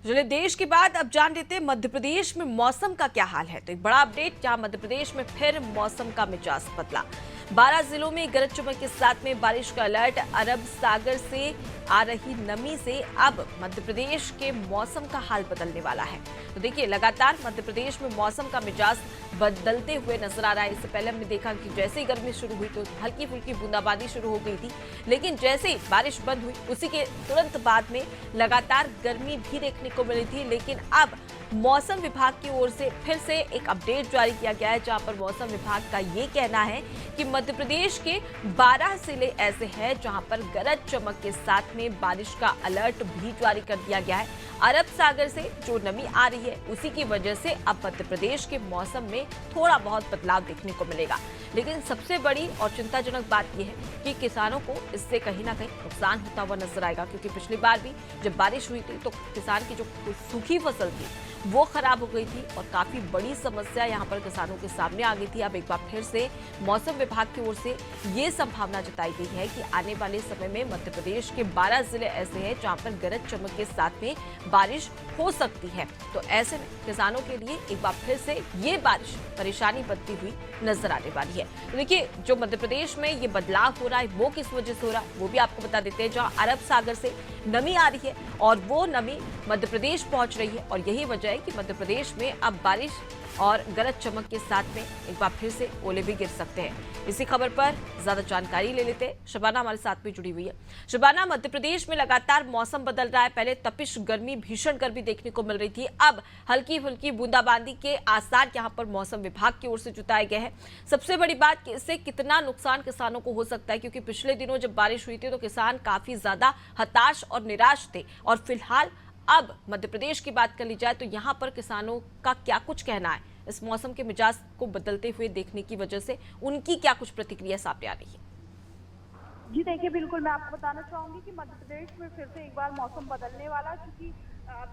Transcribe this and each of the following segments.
चलिए देश की बात अब जान लेते हैं मध्य प्रदेश में मौसम का क्या हाल है। तो एक बड़ा अपडेट, जहां मध्य प्रदेश में फिर मौसम का मिजाज बदला। 12 जिलों में गरज चमक के साथ में बारिश का अलर्ट। अरब सागर से आ रही नमी से अब मध्य प्रदेश के मौसम का हाल बदलने वाला है। तो देखिए, लगातार मध्य प्रदेश में मौसम का मिजाज बदलते हुए नजर आ रहा है। इससे पहले हमने देखा कि जैसे ही गर्मी शुरू हुई तो हल्की फुल्की बूंदाबांदी शुरू हो गई थी, लेकिन जैसे ही बारिश बंद हुई उसी के तुरंत बाद में लगातार गर्मी भी देखने को मिली थी। लेकिन अब मौसम विभाग की ओर से फिर से एक अपडेट जारी किया गया है, जहां पर मौसम विभाग का ये कहना है कि मध्य प्रदेश के 12 जिले ऐसे हैं जहां पर गरज चमक के साथ में बारिश का अलर्ट भी जारी कर दिया गया है। अरब सागर से जो नमी आ रही है उसी की वजह से अब मध्य प्रदेश के मौसम में थोड़ा बहुत बदलाव देखने को मिलेगा। लेकिन सबसे बड़ी और चिंताजनक बात यह है कि किसानों को इससे कहीं ना कहीं नुकसान होता हुआ नजर आएगा, क्योंकि पिछली बार भी जब बारिश हुई थी तो किसान की जो सूखी फसल थी वो खराब हो गई थी और काफी बड़ी समस्या यहां पर किसानों के सामने आ गई थी। अब एक बार फिर से मौसम विभाग की ओर से ये संभावना जताई गई है कि आने वाले समय में मध्य प्रदेश के 12 जिले ऐसे हैं जहां पर गरज चमक के साथ में बारिश हो सकती है। तो ऐसे में किसानों के लिए एक बार फिर से ये बारिश परेशानी बनती हुई नजर आने वाली है। तो देखिए, जो मध्य प्रदेश में ये बदलाव हो रहा है वो किस वजह से हो रहा है वो भी आपको बता देते हैं। जहां अरब सागर से नमी आ रही है और वो नमी मध्य प्रदेश पहुंच रही है और यही वजह है कि मध्य प्रदेश में अब बारिश और गरज चमक के साथ में एक बार फिर से ओले भी गिर सकते हैं। इसी खबर पर ज्यादा जानकारी ले लेते हैं। शबाना हमारे साथ भी जुड़ी हुई है। शबाना, मध्य प्रदेश में लगातार मौसम बदल रहा है। पहले तपिश गर्मी, भीषण गर्मी देखने को मिल रही थी, अब हल्की फुल्की बूंदाबांदी के आसार यहां पर मौसम विभाग की ओर से जताए गए हैं। सबसे बड़ी बात कि इससे कितना नुकसान किसानों को हो सकता है, क्योंकि पिछले दिनों जब बारिश हुई थी तो किसान काफी ज्यादा हताश और निराश थे, और फिलहाल अब मध्य प्रदेश की बात कर ली जाए तो यहाँ पर किसानों का क्या कुछ कहना है इस मौसम के मिजाज को बदलते हुए देखने की वजह से, उनकी क्या कुछ प्रतिक्रिया सामने आ रही है? जी देखिए, बिल्कुल मैं आपको बताना चाहूंगी कि मध्य प्रदेश में फिर से एक बार मौसम बदलने वाला, क्योंकि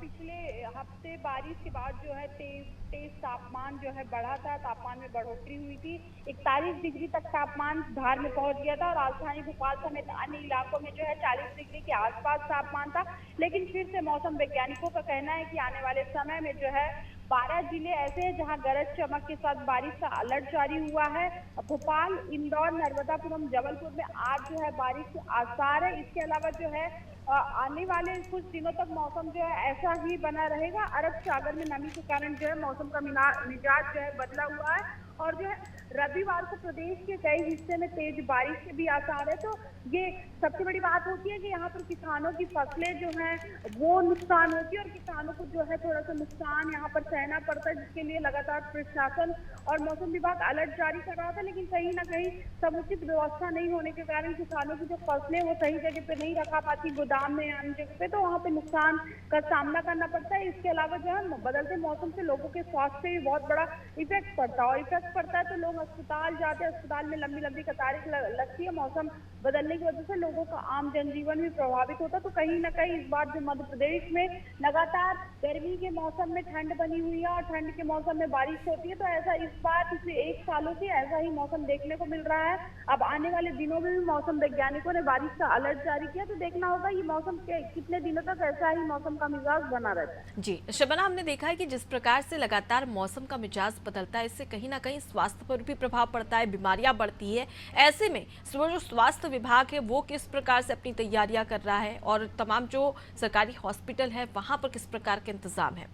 पिछले हफ्ते बारिश के बाद जो है तेज तेज तापमान जो है बढ़ा था, तापमान में बढ़ोतरी हुई थी। 41 डिग्री तक तापमान धार में पहुंच गया था और राजधानी भोपाल समेत अन्य इलाकों में जो है 40 डिग्री के आसपास तापमान था। लेकिन फिर से मौसम वैज्ञानिकों का कहना है कि आने वाले समय में जो है 12 जिले ऐसे हैं जहां गरज चमक के साथ बारिश का अलर्ट जारी हुआ है। भोपाल, इंदौर, नर्मदापुरम, जबलपुर में आज जो है बारिश के आसार है। इसके अलावा जो है आने वाले कुछ दिनों तक मौसम जो है ऐसा ही बना रहेगा। अरब सागर में नमी के कारण जो है मौसम का मिजाज जो है बदला हुआ है और जो है रविवार को प्रदेश के कई हिस्से में तेज बारिश के भी आसार है। तो ये सबसे बड़ी बात होती है कि यहाँ पर किसानों की फसलें जो हैं वो नुकसान होती है और किसानों को जो है थोड़ा सा नुकसान यहाँ पर सहना पड़ता है, जिसके लिए लगातार प्रशासन और मौसम विभाग अलर्ट जारी कर रहा था। लेकिन कहीं ना कहीं समुचित व्यवस्था नहीं होने के कारण किसानों की जो फसलें वो सही जगह पे नहीं रखा पाती, गोदाम में अन्य जगह पे, तो वहाँ पे नुकसान का सामना करना पड़ता है। इसके अलावा जो है बदलते मौसम से लोगों के स्वास्थ्य पे भी बहुत बड़ा इफेक्ट पड़ता है और इफेक्ट पड़ता है तो लोग अस्पताल जाते हैं, अस्पताल में लंबी लंबी कतारें लगती है। मौसम बदलने की वजह से लोगों का आम जनजीवन भी प्रभावित होता है। तो कहीं ना कहीं इस बार जो मध्य प्रदेश में लगातार गर्मी के मौसम में ठंड बनी हुई है और ठंड के मौसम में बारिश होती है, तो ऐसा इस बार पिछले 1 सालों से ऐसा ही मौसम देखने को मिल रहा है। अब आने वाले दिनों में भी मौसम वैज्ञानिकों ने बारिश का अलर्ट जारी किया, तो देखना होगा ये मौसम के कितने दिनों तक ऐसा ही मौसम का मिजाज बना रहता है। जी शबाना, हमने देखा है कि जिस प्रकार से लगातार मौसम का मिजाज बदलता है, इससे कहीं ना कहीं स्वास्थ्य पर भी प्रभाव पड़ता है, बीमारियां बढ़ती है। ऐसे में जो स्वास्थ्य विभाग है वो किस प्रकार से अपनी तैयारियां कर रहा है और तमाम जो सरकारी हॉस्पिटल है वहां पर किस प्रकार के इंतजाम है?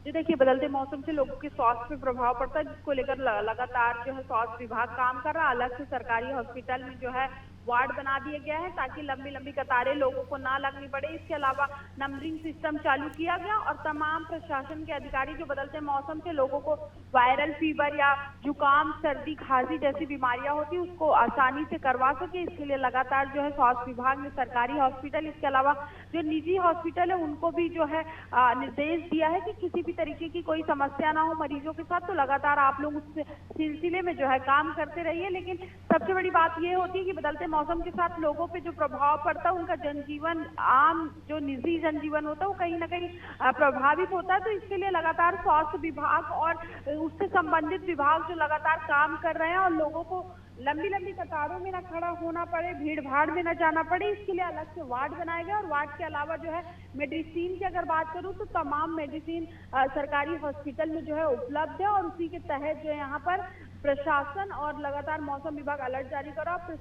जी देखिए, बदलते मौसम से लोगों के स्वास्थ्य पे प्रभाव पड़ता है, जिसको लेकर लगातार जो है स्वास्थ्य विभाग काम कर रहा है। अलग से सरकारी हॉस्पिटल में जो है वार्ड बना दिए गए हैं ताकि लंबी लंबी कतारें लोगों को ना लगनी पड़े। इसके अलावा नंबरिंग सिस्टम चालू किया गया और तमाम प्रशासन के अधिकारी जो बदलते मौसम से लोगों को वायरल फीवर या जुकाम, सर्दी, खांसी जैसी बीमारियां होती है उसको आसानी से करवा सके, इसके लिए लगातार जो है स्वास्थ्य विभाग ने सरकारी हॉस्पिटल, इसके अलावा जो निजी हॉस्पिटल है उनको भी जो है निर्देश दिया है कि किसी भी तरीके की कोई समस्या ना हो मरीजों के साथ। तो लगातार आप लोग उस सिलसिले में जो है काम करते रहिए। लेकिन सबसे बड़ी बात ये होती है कि बदलते मौसम के साथ लोगों पे जो प्रभाव पड़ता है, उनका जनजीवन, आम जो निजी जनजीवन होता है वो कहीं ना कहीं प्रभावित होता है। तो इसके लिए लगातार स्वास्थ्य विभाग और उससे संबंधित विभाग जो लगातार काम कर रहे हैं और लोगों को लंबी लंबी कतारों में ना खड़ा होना पड़े, भीड़ भाड़ में ना जाना पड़े, इसके लिए अलग से वार्ड बनाए गए। और वार्ड के अलावा जो है मेडिसिन की अगर बात करूं तो तमाम मेडिसिन सरकारी हॉस्पिटल में जो है उपलब्ध है, और उसी के तहत जो है यहाँ पर प्रशासन और लगातार मौसम विभाग अलर्ट जारी कर रहा है, फिर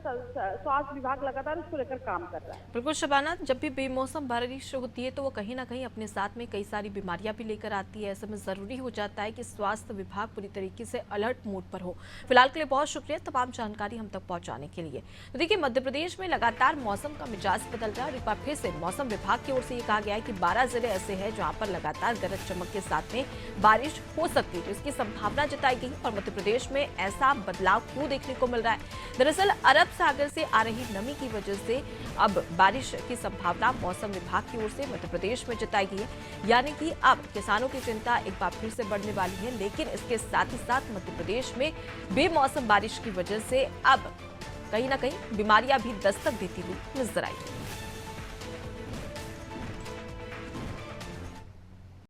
स्वास्थ्य विभाग लगातार उसको लेकर काम कर रहा है। बिल्कुल शबाना, जब भी बेमौसम बारिश होती है तो वो कहीं ना कहीं अपने साथ में कई सारी बीमारियां भी लेकर आती है। ऐसे में जरूरी हो जाता है कि स्वास्थ्य विभाग पूरी तरीके से अलर्ट मोड पर हो। फिलहाल के लिए बहुत शुक्रिया तमाम जानकारी हम तक पहुंचाने के लिए। तो देखिए, मध्य प्रदेश में लगातार मौसम का मिजाज बदल रहा है और एक बार फिर से मौसम विभाग की ओर से ये कहा गया है कि 12 जिले ऐसे हैं जहां पर लगातार गरज चमक के साथ में बारिश हो सकती है, इसकी संभावना जताई गई। और मध्य प्रदेश में ऐसा बदलाव क्यों देखने को मिल रहा है? दरअसल अरब सागर से आ रही नमी की वजह से अब बारिश की संभावना मौसम विभाग की ओर से मध्य प्रदेश में जताई गई है। यानी कि अब किसानों की चिंता एक बार फिर से बढ़ने वाली है, लेकिन इसके साथ ही साथ मध्य प्रदेश में बेमौसम बारिश की वजह से अब कहीं ना कहीं बीमारियां भी दस्तक देती हुई नजर आई।